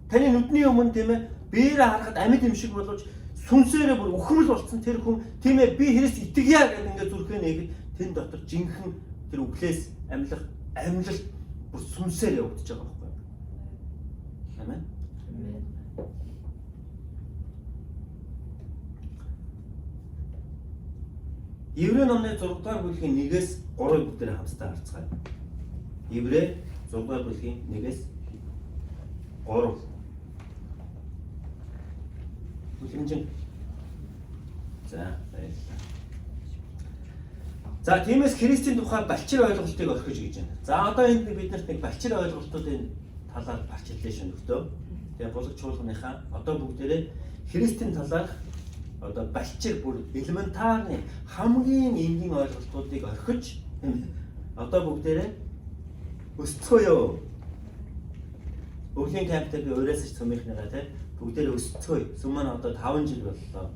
Таны нүдний өмнө тийм ээ биеэрээ харахад амьд юм шиг боловч сүнсээрээ бүр үхмэл болсон тэр хүн тийм ээ би Христ итгэе гэдэг ингээд зүрхээ нэгэд тэн дотор жинхэнэ тэр үхлээс амьлах амьлалт бүр сүнсээр явагдаж байгаа байхгүй юу? Амен. Еврей номны 6 дугаар бүлгийн 1-ээс 3 бүгдээр хамтдаа харцгаая. Еврей 6 дугаар бүлгийн 1-ээс 3. Бүлэмжин. За, баярлалаа. За, тиймээс Христийн тухай балчир ойлголтыг орхиж гэж байна. За, одоо энд биднэрт нэг балчир ойлголтуудын талаар гарч ирлээ шөнөхдөө. Тэгээ булаг чуулганыхаа одоо бүгдээрээ Христийн талаар одоо балчир бүр элементарны хамгийн энгийн ойлголтуудыг орхиж одоо бүгдээрээ өсцгөөё. Өвлийн камптай би өөрөөсөө цөмийнхнийгаа те бүгдээрээ өсцгөөё. Сүм маань одоо 5 жил боллоо.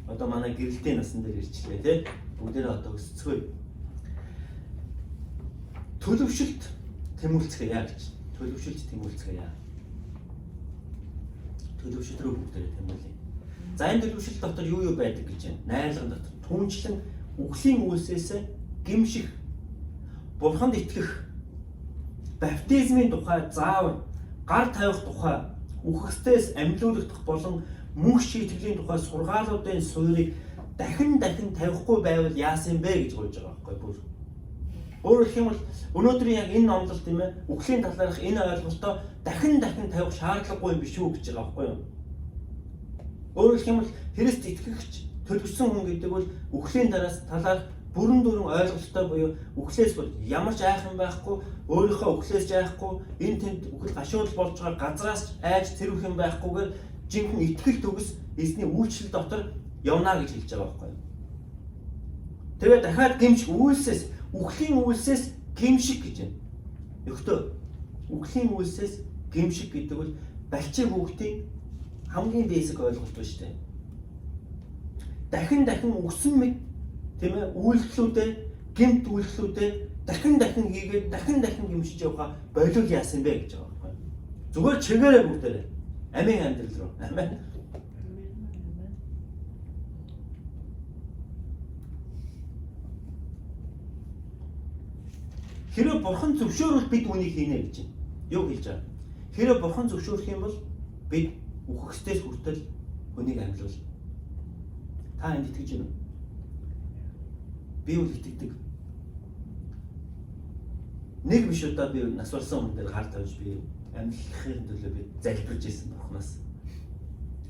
Одоо манай гэрэлтийн насан дээр ирчлээ те. Бүгдээрээ одоо өсцгөөё. Төлөвшөлт тэмүүлцгээе гэж. Төлөвшөлт тэмүүлцгээе. Төлөвшөлт рүү бүгдээрээ тэмүүлье. За энэ төлөвшөлт дотор юу байдаг гэж байна? Найрлагын дотор түнчлэн үхлийн үйлсээс гимших, Бурханд итгэх, баптизмын тухай заавар, гар тавих тухай, үхэхстээс амьлуулагдах болон мөнх шийтгэлийн тухай сургаалуудын суурийг дахин тавихгүй байвал яасан бэ гэж гуйж байгаа байхгүй бүр. Өөрөөр хэлэх юм бол өнөөдрийн яг энэ номлолт тийм ээ үхлийн талаарх энэ ойлголтоо дахин тавих шаардлагагүй юм биш үү гэж байгаа байхгүй юу? Өөрөөр хэлэх юм бол Христ итгэгч төлөвсөн хүн гэдэг бол үхлийн талаарх бүрэн дүрэн ойлголттой буюу үхлээс бол ямар ч айх юм байхгүй, өөрийнхөө үхлээс жайхгүй, энэ тэнд үхэл гашуул болж байгаа газраас айж тэрвэх юм байхгүйгээр жинхэнэ итгэл төгс эзний үйлчлэл дотор явна гэж хэлж байгаа байхгүй юу? Тэгээд дахиад гимших үйлсээс үхлийн үйлсээс гимших гэж байна. Өгтөө үхлийн үйлсээс гимших гэдэг бол балчир хүүхдийн хамгийн бasic ойлголт ба штэ. Дахин өгсөн мэд тийм ээ үйлчлүүдээ гэмт үйлчлүүдээ дахин хийгээд дахин гимшиж явгаа болов яасан бэ гэж байгаа байхгүй. Зүгээр чигээрээ бүгдээрээ амийн амьдрал руу. Амен. Хэрэв бурхан зөвшөөрвөл бид үнийг хийнэ гэж байна. Юу хэлж байгаа? Хэрэв бурхан зөвшөөрөх юм бол бид үхэхстээс хүртэл хүнийг амьлуул. Та энд итгэж байна уу? Би үл итгэдэг. Нэг биш удаа би нас барсан хүн дээр гар тавьж би амьлахын төлөө би залбирж ирсэн бурхнаас.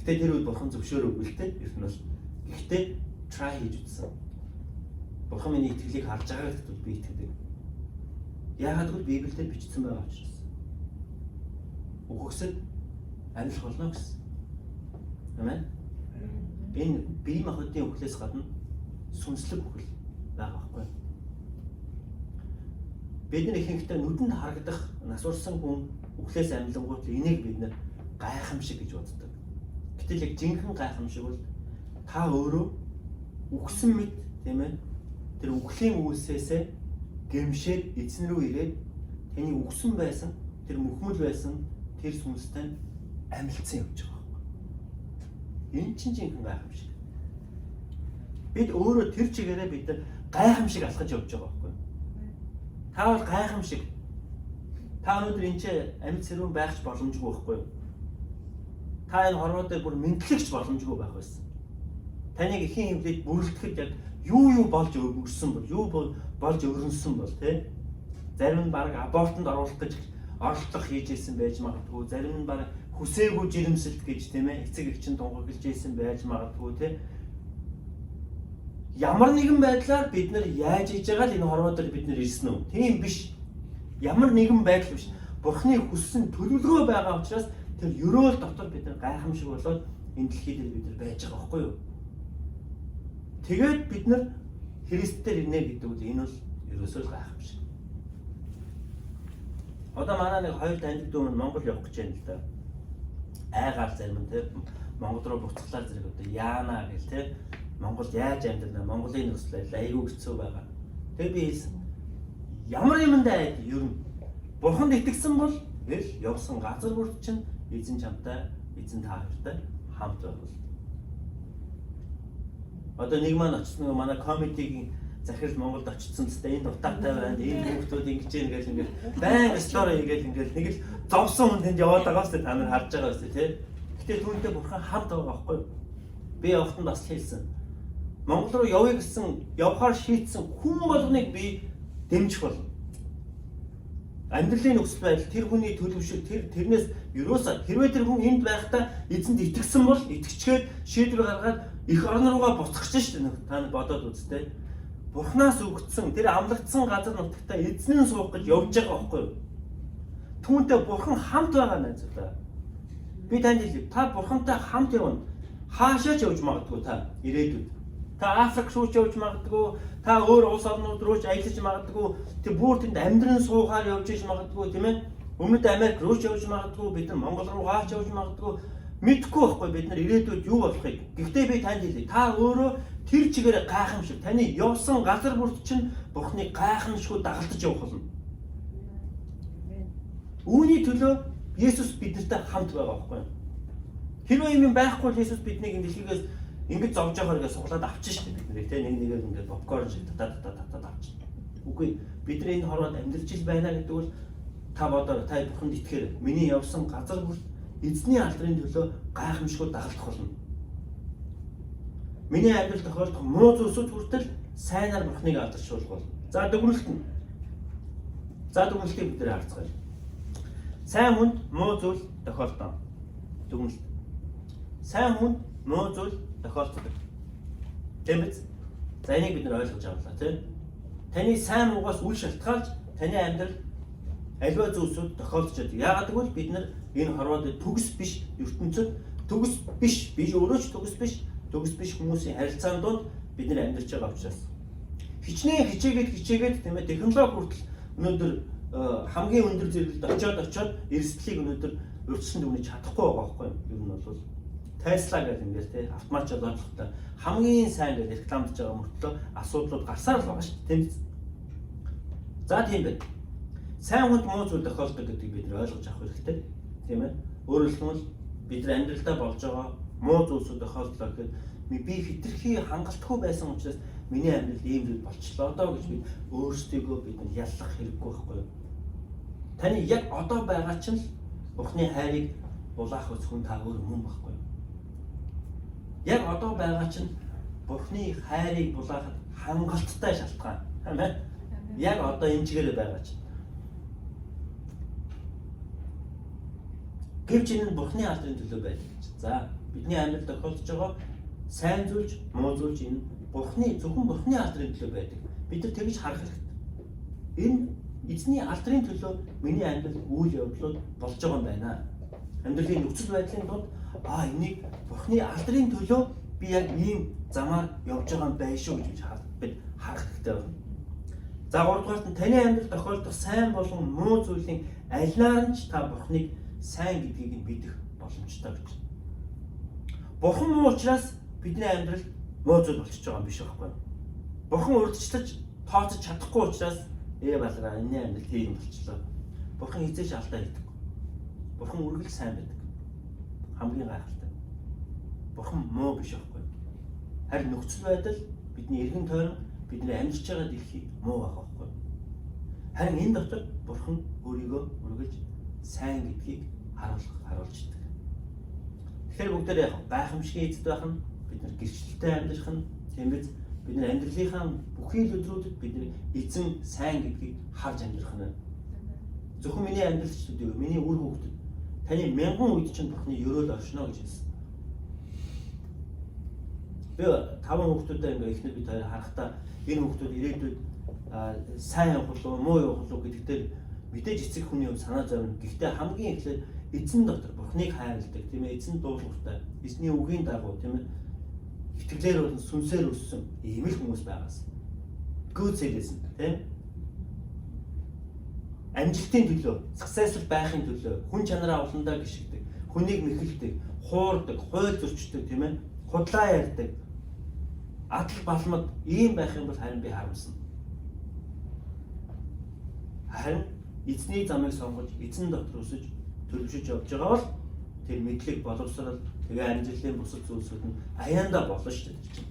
Гэтэ тэр үед бурхан зөвшөөрөөгүй л дээ. Ер нь бол. Гэхдээ try хийж үзсэн. Бурхан миний итгэлийг харж байгаа гэдэгт би итгэдэг. Яагаад гэвэл Библиэлд бичсэн байгаа учраас. Үхэгсэд амьдрах болно гэсэн. Амен. Энэ бие махбодын үхлээс гадна сүнслэг үхэл байгаа байхгүй. Бид нар ихэнхдээ нүдэнд харагдах насурсан хүн үхлээс амьлангууд энийг бид нар гайхамшиг гэж боддог. Гэтэл яг жинхэнэ гайхамшиг бол та өөрөө үхсэн мэт тийм ээ тэр үхлийн үйлсээсээ гэмшээд эзэн рүү ирээд таны үхсэн байсан тэр мөхмөл байсан тэр сүнстэй амьлцсан явж байгаа байхгүй. Энэ чинь жинхэнэ гайхамшиг. Бид өөрөө тэр чигээрээ бид гайхамшиг алхаж явж байгаа байхгүй. Та бол гайхамшиг. Та өнөөдөр энэ ч амьд сэрүүн байх ч боломжгүй байхгүй юу? Та энэ хорвоодыг бүр мэдлэгч боломжгүй байх байсан. Таныг эхийн хөвлөд бүрэлдэхэд яг юу болж өрсөн бол, юу болж өрнөсөн бол тий? Зарим нь баг абортонд оруулах гэж оролдлого хийж исэн байж магадгүй, зарим нь баг хүсээгүй жирэмсэлт гэж тийм ээ эцэг эгчин тунгаглаж исэн байж магадгүй тий? Ямар нэгэн байдлаар бид нар яаж хийж байгаа л энэ хорвоодор бид нар ирсэн үү? Тийм биш. Ямар нэгэн байдал биш. Бурхны хүссэн төлөвлөгөө байгаа учраас тэр ёроол дотор бид нар гайхамшиг болоод энэ дэлхий дээр бид нар байж байгаа байхгүй юу? Тэгээд бид нар Христээр ирнэ гэдэг үл энэ бол ерөөсөө гайхамшиг. Одоо манай нэг хоёр таньдаг дүү Монгол явах гэж байна л да. Айгаар зарим нь тэр Монгол руу буцахлаар зэрэг одоо яана гэл тэр Монголд яаж амьдрна? Монголын нөхцөл айгүй хэцүү байгаа. Тэгээ би хэлсэн. Ямар юмдаа ер нь Бурханд итгэсэн бол гэл явсан газар бүрт чинь эзэн чамтай, эзэн та хоёртай хамт байх. Одоо нэг маань очсон нэг манай комитигийн захирал Монголд очсон тест энэ утаатай байна. Энэ хүмүүсүүд ингэж юм гэж ингээд байн стори хийгээл ингээд нэг л зовсон хүн тэнд яваад байгаа шүү дээ. Та нар харж байгаа шүү дээ, тий. Гэтэ түүнтэй Бурхан хамт байгаа байхгүй юу? Би явахтан бас хэлсэн. Монгол руу явъя гэсэн явахаар шийдсэн хүн болгоныг би дэмжих болно. Амьдралын нөхцөл байдал тэр хүний төлөвшил тэрнээс ерөөсөө хэрвээ тэр хүн энд байхдаа эзэнд итгэсэн бол итгэцгээд шийдвэр гаргаад их орон руугаа буцах гэж шүү дээ. Та нар бодоод үзтээ. Бурханаас өгдсөн тэр амлагдсан газар нутагтаа эзнэн суух гэж явж байгаа байхгүй юу? Түүнтэй Бурхан хамт байгаа найзуудаа. Би танд хэлье. Та Бурхантай хамт явна. Хаашаа ч явж магадгүй та ирээдүйд. Та Африк руу ч явж магадгүй, та өөр улс орнууд руу ч аялж магадгүй, тэр бүр тэнд амьдран суухаар явж иж магадгүй тийм ээ. Өмнөд Америк руу ч явж магадгүй, бид нар Монгол руу гаач явж магадгүй. Мэдхгүй байхгүй бид нар ирээдүйд юу болохыг. Гэхдээ би танд хэлье. Та өөрөө тэр чигээр гайхамшиг, таны явсан газар бүрт чинь Бурхны гайхамшигуд дагалдаж явах болно. Үүний төлөө Есүс биднэртэй хамт байгаа байхгүй юу? Хэрвээ юм байхгүй бол Есүс биднийг энэ дэлхийгээс ингэж зовж байгаа хэрэгээ суглаад авчих шүү дээ бид нэр тэ нэгээр ингээд попкорн шиг татаад авчих. Үгүй бид нар энэ хорвоод амьдарч ил байна гэдэг бол та бодоо та Бурханд итгэхээр миний явсан газар бүр эзний алдрын төлөө гайхамшигуд дагалдах болно. Миний амьдрал тохиолдох муу зүйлсүүд хүртэл сайнаар Бурхныг алдаршуулах болно. За дүгнэлт нь. За дүгнэлтийг бид нэр харцгаая. Сайн хүнд муу зүйл тохиолдсон. Дүгнэлт. Сайн хүнд муу зүйл тохиолддог. Тийм биз? За энийг бид нэр ойлгож авлаа тийм. Таны сайн муугаас үл шалтгаалж таны амьдрал аливаа зүйлсүүд тохиолдож байдаг. Яагаад гэвэл бид нар энэ хорвоод төгс биш ертөнцид төгс биш би өөрөө ч төгс биш хүмүүсийн харилцаанд донд бид нар амьдарч байгаа учраас хичнээн хичээгээд тийм ээ технологи хүртэл өнөөдөр хамгийн өндөр зэрэглэлд очиод эрсдлийг өнөөдөр урьдчилан дүгнэж чадахгүй байгаа байхгүй юу? Ер нь бол Tesla гэдэг ингээд тий автомат жолоодлоготой хамгийн сайн гэж рекламдж байгаа мөртлөө асуудлууд гарсаар л байгаа шүү дээ тийм. За тийм байна. Сайн хүнд муу зүйл тохиолддог гэдгийг бид ойлгож авах хэрэгтэй тийм ээ. Өөрөөр хэлбэл бид нар амьдралдаа болж байгаа муу зүйлсүүд тохиолдлоо гэхэд би хитрхи хангалтгүй байсан учраас миний амьдрал ийм зүйл болчихлоо доо гэж бид өөрсдийгөө бид яллах хэрэггүй байхгүй юу? Таны яг одоо байгаа чинь л Бурхны хайрыг улаах хүн та өөр мөн байхгүй юу? Яг одоо байгаа чинь Бурхны хайрыг булаахад хангалттай шалтгаан. Амин. Яг одоо энэ чигээр байгаа чинь. Гэвч энэ Бурхны алдрын төлөө байдаг гэж. За бидний амьдралд тохиолдож байгаа сайн зүйлж, муу зүйлж энэ зөвхөн Бурхны алдрын төлөө байдаг. Бид нар тэгж харах хэрэгтэй. Энэ эзний алдрын төлөө миний амьдрал үйл явдлууд болж байгаа юм байна. Амьдралын нөхцөл байдлын донд энийг Бурхны алдрын төлөө би яг ийм замаар явж байгаа юм байна шүү гэж бид харах хэрэгтэй байна. За 3 дугаарт нь таны амьдралд тохиолдох сайн болон муу зүйлийн алинаар нь ч та Бурхныг сайн гэдгийг нь мэдэх боломжтой гэж. Бурхан муу учраас бидний амьдрал муу зүйл болчихж байгаа юм биш байхгүй юу? Бурхан урьдчилж тооцож чадахгүй учраас балараа энэ амьдрал тийм болчихлоо. Бурхан эзэж алдаа хийдэг. Бурхан үргэлж сайн байдаг. Хамгийн гайхалтай. Бурхан муу биш байхгүй юу? Харин нөхцөл байдал бидний эргэн тойрон бидний амьдарч байгаа дэлхий муу байх байхгүй юу? Харин энэ дотор Бурхан өөрийгөө үргэлж сайн гэдгийг харуулж байдаг. Тэгэхээр бүгдээ яг гайхамшигын эзэд байх нь бид нар гэрчлэлтэй амьдрах нь тийм биз бид нар амьдралынхаа бүхий л өдрүүдэд бидний эзэн сайн гэдгийг харж амьдрах нь зөвхөн миний амьдралч төдий миний үр хүүхдэд таны мянган үед чинь Бурхны өрөөл оршино гэж хэлсэн. Би 5 хүүхдүүдээ ингээ ихнэр бид хоёр харахтаа энэ хүүхдүүд ирээдүйд сайн явах уу муу явах уу гэдэгтээ мэдээж эцэг хүний юм санаа зовно. Гэхдээ хамгийн эхлээд эзэн дотор Бурхныг хайрладаг тийм ээ эзэн дуулууртай эзний үгийн дагуу тийм ээ итгэлээр болон сүнсээр өссөн ийм л хүмүүс байгаас. Good citizen тийм амжилтын төлөө, successful байхын төлөө, хүн чанараа олондоо гიშгдэг, хүнийг мэхэлдэг, хуурдаг, хууль зөрчдөг тийм ээ худлаа ярьдаг. Адал балмад ийм байх юм бол харин би харамсна. Харин эзний замыг сонгож эзэн дотор өсөж төлөвшөж явж байгаа бол тэр мэдлэг боловсрал тэгээ амжилтын бусад зүйлсүүд нь аяанда болно шүү дээ.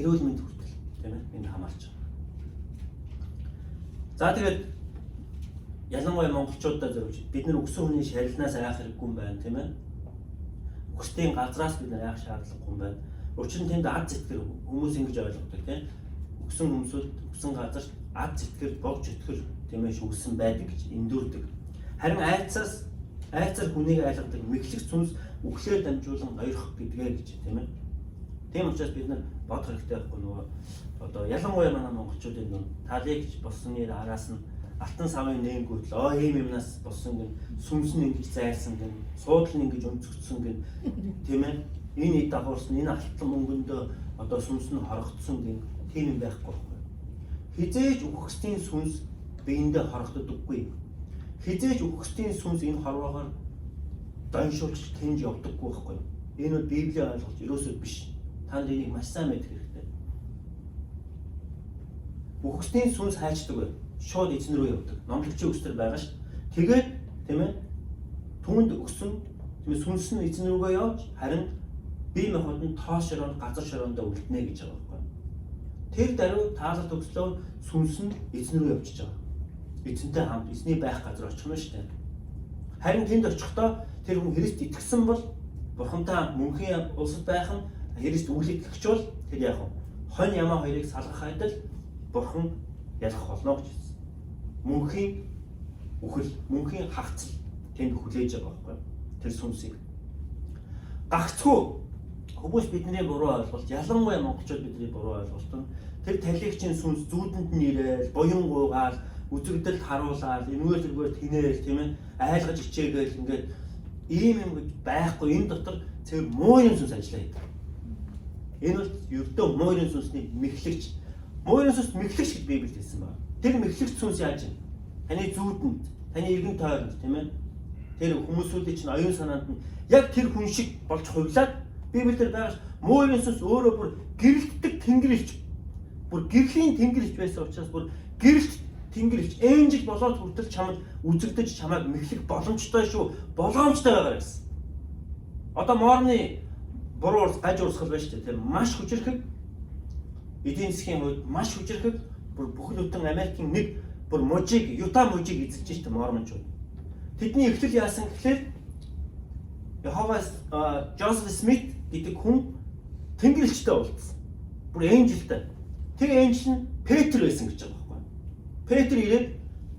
Эрүүл мэнд хүртэл тийм ээ энэ хамаарч байгаа. За тэгээд ялангуяа монголчуудаа зориулж бид нар өгсөн хүний шарилнаас айх хэрэггүй юм байна тийм ээ. Өгсдийн газраас бид нар айх шаардлагагүй юм байна. Учир нь тэнд ад зэтгэр хүмүүс ингэж ойлгодог тийм. Өгсөн хүмүүсүүд өгсөн газар ад зэтгэр богж өтгөр тийм ээ шүгсэн байдаг гэж эндүрдэг. Харин айцаар хүнийг айлгадаг мэхлэх сүнс үхлээр дамжуулан ойрох гэдгээ гэж тийм ээ. Тийм учраас бид нар бодох хэрэгтэй байхгүй нөгөө одоо ялангуяа манай монголчуудын нөө талыг гэж болсны араас нь алтан савын нэнгүүтэл ийм юмнаас болсон гэн сүнс нь ингэж зайлсан гэн суудл нь ингэж өнцгдсөн гэн тийм ээ. Энэ дагуурс нь энэ алтан мөнгөндөө одоо сүнс нь хорогдсон гэн тийм юм байхгүй байхгүй. Хизээж үхсдийн сүнс биендээ хорогддоггүй. Хизээж үхсдийн сүнс энэ хорвоогоор доншуулж тэнж явдаггүй байхгүй. Энэ бол Библийн ойлголт ерөөсөө биш. Та нар энийг маш сайн мэдэх хэрэгтэй. Үхсдийн сүнс хайчдаг бай. Шууд эзэн рүү явдаг. Номлогчийн үгсээр байгаа ш. Тэгээд тийм ээ түүнд өгсөн тийм ээ сүнс нь эзэн рүүгээ явж харин бие махбод нь тоо шороонд газар шороондоо үлднэ гэж байгаа байхгүй. Тэр даруй таалалт өгслөө сүнс нь эзэн рүү явж байгаа. Эзэнтэй хамт эзний байх газар очих нь шүү дээ. Харин тэнд очихдоо тэр хүн Христ итгэсэн бол Бурхантай хамт мөнхийн улсад байх нь Христ үглийг итгэж бол тэр яг хонь ямаа хоёрыг салгах адил Бурхан ялах болно гэж хэлсэн. Мөнхийн үхэл, мөнхийн хагцал тэнд хүлээж байгаа байхгүй. Тэр сүнсийг гагцгүй хүмүүс бидний буруу ойлголт, ялангуяа монголчууд бидний буруу ойлголт нь тэр талигчийн сүнс зүүдэнд нь ирээл, буянгуугаал, үзэгдэлд харуулаад, энэгээр тэргээр тинээл тийм ээ айлгаж ичээгээл ингээд ийм юм гэж байхгүй энэ дотор тэр муурын сүнс ажиллаа хийдэг. Энэ бол ердөө муурын сүнсний мэхлэгч. Муурын сүнс мэхлэгч гэж Библиэд хэлсэн байна. Тэр мэхлэгч сүнс яаж юм? Таны зүүдэнд, таны эргэн тойронд тийм ээ. Тэр хүмүүсүүдийн чинь оюун санаанд нь яг тэр хүн шиг болж хувлаад Библиэлд байгаа муурын сүнс өөрөө бүр гэрэлтдэг тэнгэрлэгч. Бүр гэрлийн тэнгэрлэгч байсан учраас бүр гэрэлт тэнгэрлэгч энжил болоод хүртэл чамд үзэгдэж чамайг мэхлэх боломжтой шүү. Болгоомжтой байгаа гэсэн. Одоо моорны буруу урс гаж урсгал байна шүү дээ. Тэр маш хүчрхэг эдийн засгийн үед маш хүчрхэг бүр бүхэл бүтэн Америкийн нэг бүр мужийг, Юта мужийг эзэлж штэ мормончууд. Тэдний эхлэл яасан гэхээр Яховас Жозеф Смит гэдэг хүн тэнгэрлэгчтэй уулзсан. Бүр энжилтэй. Тэр энжил нь Петр байсан гэж байгаа байхгүй. Петр ирээд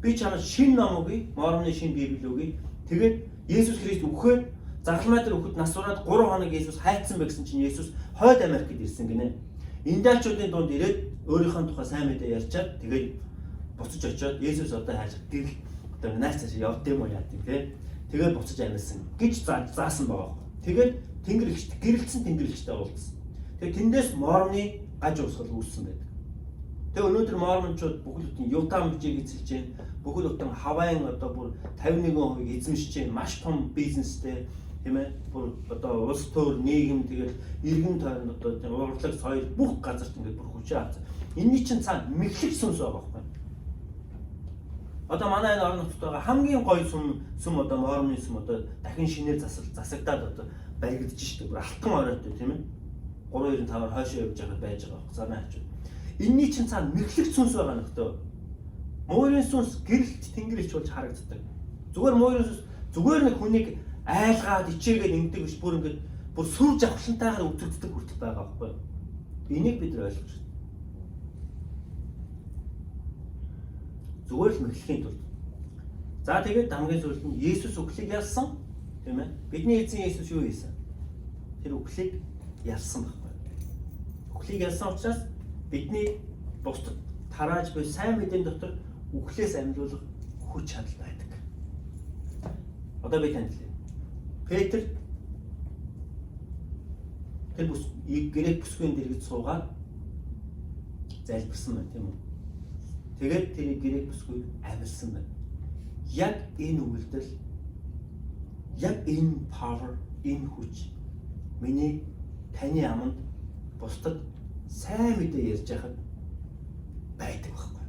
би чамд шинэ ном өгье, мормны шинэ Библи өгье. Тэгээд Есүс Христ үхээд Загалмай дээр хүүхэд нас ураад 3 хоног Есүс хайцсан бэ гэсэн чинь Есүс хойд Америкт ирсэн гинэ. Индиачуудын дунд ирээд өөрийнхөө тухай сайн мэдээ ярьчаад тэгээд буцаж очиод Есүс одоо хайж гэрэл одоо наач цааш явд юм уу яа тийм. Тэгээд буцаж амьдсан гэж заасан байгаа. Тэгээд Тэнгэр ихт гэрэлцсэн Тэнгэр ихтэй уулзсан. Тэгээд тэндээс Мормны гаж уусгал үүссэн байдаг. Тэгээд өнөөдөр Мормончууд бүхэл бүтэн Юта мужийг эзэлж байна. Бүхэл бүтэн Хавайн одоо бүр 51% эзэмшиж байна. Маш том бизнестэй тийм ээ. Бүр одоо улс төр нийгэм тэгээд иргэн тойрон одоо тийм урлаг соёл бүх газарт ингээд бүр хүчээ авсан. Энийний чинь цаа мэхлэг сүнс байгаа байхгүй. Одоо манай энэ орон нутгад байгаа хамгийн гоё сүм одоо Мормны сүм одоо дахин шинээр засагдаад одоо баригдаж штеп бүр алтан оройтой тийм ээ 395-аар хойшоо явж байгаа байж байгаа санаа хачууд. Энийний чинь цаа мэхлэг сүнс байгаа нөхтөө. Муурын сүнс гэрэлт тэнгэр ич болж харагддаг. Зүгээр муурын сүнс зүгээр нэг хүнийг айлгаад ичээгээд ингэдэг биш бүр ингээд бүр сүр жавхлантайгаар үтгддэг хүртэл байгаа байхгүй. Энийг бид нар ойлгож байна. Зүгээр л мэхлэхийн тулд. За тэгээд хамгийн сүүлд нь Есүс үхлийг ялсан тийм ээ. Бидний эзэн Есүс юу хийсэн? Тэр үхлийг ялсан байхгүй. Үхлийг ялсан учраас бидний бусдад тарааж буй сайн мэдээний дотор үхлээс амьлуулах хүч чадал байдаг. Одоо би танд хэлье. Петр тэр грек бүсгүйн дэргэд суугаад залбирсан байна тийм үү? Тэгээд тэр грек бүсгүй амьдсан байна. Яг энэ үйлдэл яг энэ power энэ хүч миний таны аманд бусдад сайн мэдээ ярьж байхад байдаг байхгүй.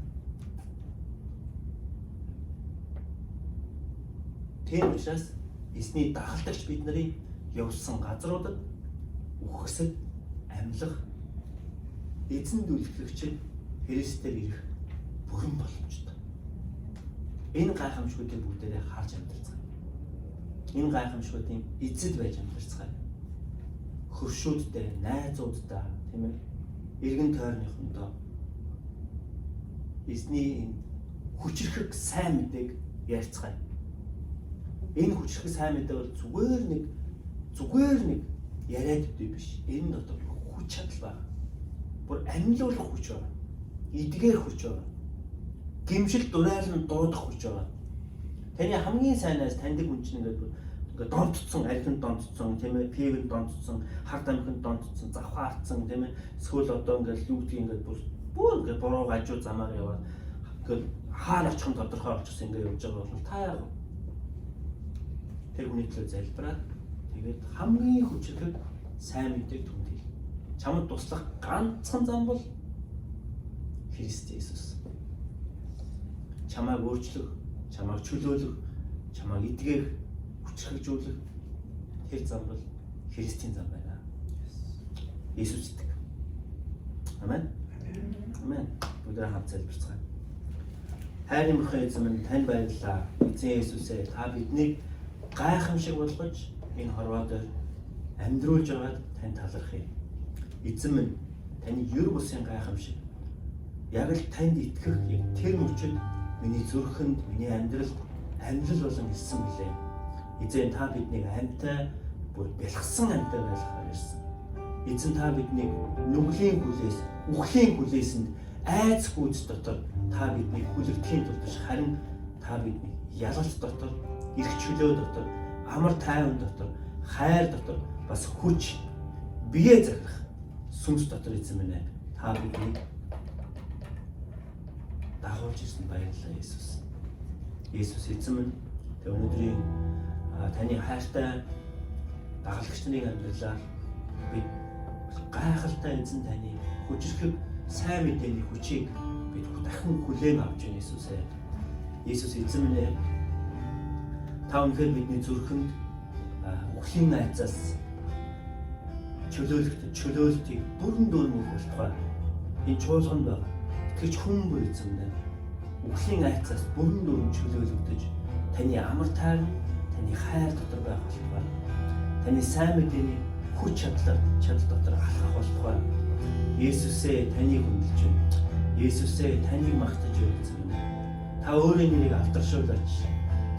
Тийм учраас эзний дагалдагч бид нарын явсан газруудад үхсэд амьлах эзэн дүлхлэгчд Христээр ирэх бүрэн боломжтой. Энэ гайхамшгуудыг бүгдээрээ харж амьдарцгаая. Энэ гайхамшгуудын эзэд байж амьдарцгаая. Хөршүүдтэй, найзуудтай, тийм ээ, эргэн тойрныхондоо эзний хүчрхэг сайн мэдээг ярьцгаая. Энэ хүчрхэг сайн мэдээ бол зүгээр нэг яриад өгдөө биш. Энэ дотор хүч чадал байна. Бүр амьлуулах хүч байна. Эдгээр хүч байна. Гимшил дураалн дуудах хүч байна. Таны хамгийн сайнаас таньдаг хүн чинь ингээд донтцсон, архинд донтцсон, тийм ээ, пивэнд донтцсон, хард амхинд донтцсон, завхаардсан, тийм ээ. Эсвэл одоо ингээд лүүдгийг ингээд бүр ингээд буруу гажуу замаар яваад ингээд хаана очих нь тодорхой болчихсон ингээд явж байгаа бол та яах вэ? Тэр хүний төлөө залбираад тэгээд хамгийн хүчрхэг сайн мэдээг түнд хэл. Чамд туслах ганцхан зам бол Христ Есүс. Чамайг өөрчлөх, чамайг чөлөөлөх, чамайг эдгэх, хүчрхэгжүүлэх тэр зам бол Христийн зам байна. Есүс идэг. Амен. Амен. Бүгдээ хамт залбирцгаая. Хайрын бурхан эзэн минь тань баярлалаа. Эзэн Есүсээ та биднийг гайхамшиг болгож энэ хорвоо дээр амьдруулж байгаад тань талархъя. Эзэн минь таны ер бусын гайхамшиг яг л танд итгэх яг тэр мөчөд миний зүрхэнд, миний амьдралд амьлал болон ирсэн билээ. Эзэн та биднийг амьтаа бүр бэлгсэн амьтаа байлгахаар ирсэн. Эзэн та биднийг нүглийн хүлээс, үхлийн хүлээсэнд айц гүйц дотор та биднийг хүлэгдэхийн тулд биш харин та биднийг ялалт дотор, эрх чөлөө дотор, амар тайван дотор, хайр дотор бас хүч бие захирах сүнс дотор эзэн минь та биднийг дагуулж ирсэн баярлалаа Есүс. Есүс эзэн минь өнөөдрийн таны хайртай дагалдагч нарын амьдралаар бид гайхалтай эзэн таны хүчрхэг сайн мэдээний хүчийг бид дахин хүлээн авч байна Есүсээ. Есүс эзэн минь та өнөхөр бидний зүрхэнд үхлийн найзаас чөлөөлтийг бүрэн дүүрмөх болтугай. Энэ чуулганд байгаа. Итгэж хүн бүр эзэн минь үхлийн найзаас бүрэн дүүрэн чөлөөлөгдөж таны амар тайван, таны хайр дотор байх болтугай. Таны сайн мэдээний хүч чадал дотор алхах болтугай. Есүсээ таныг хүндэлж байна. Есүсээ таныг магтаж байна. Та өөрийн нэрийг алдаршуулаач.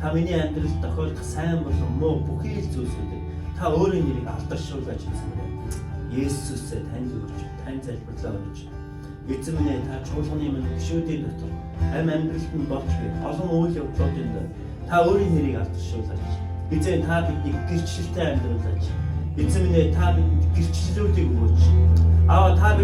Та миний амьдралд тохиолдох сайн болон муу бүхий л зүйлсүүдийг та өөрийн нэрийг алдаршуулж эзэн минь Есүсээ танд өгч, тань залбирлаа гэж. Эзэн минь та чуулганы минь гишүүдийн дотор амьдралд нь болж би олон үйл явдлуудын та өөрийн нэрийг алдаршуулж. Эзэн та биднийг гэрчлэлтэй амьдруулж. Эзэн минь та бидэнд гэрчлэлүүдийг өгөөч. Та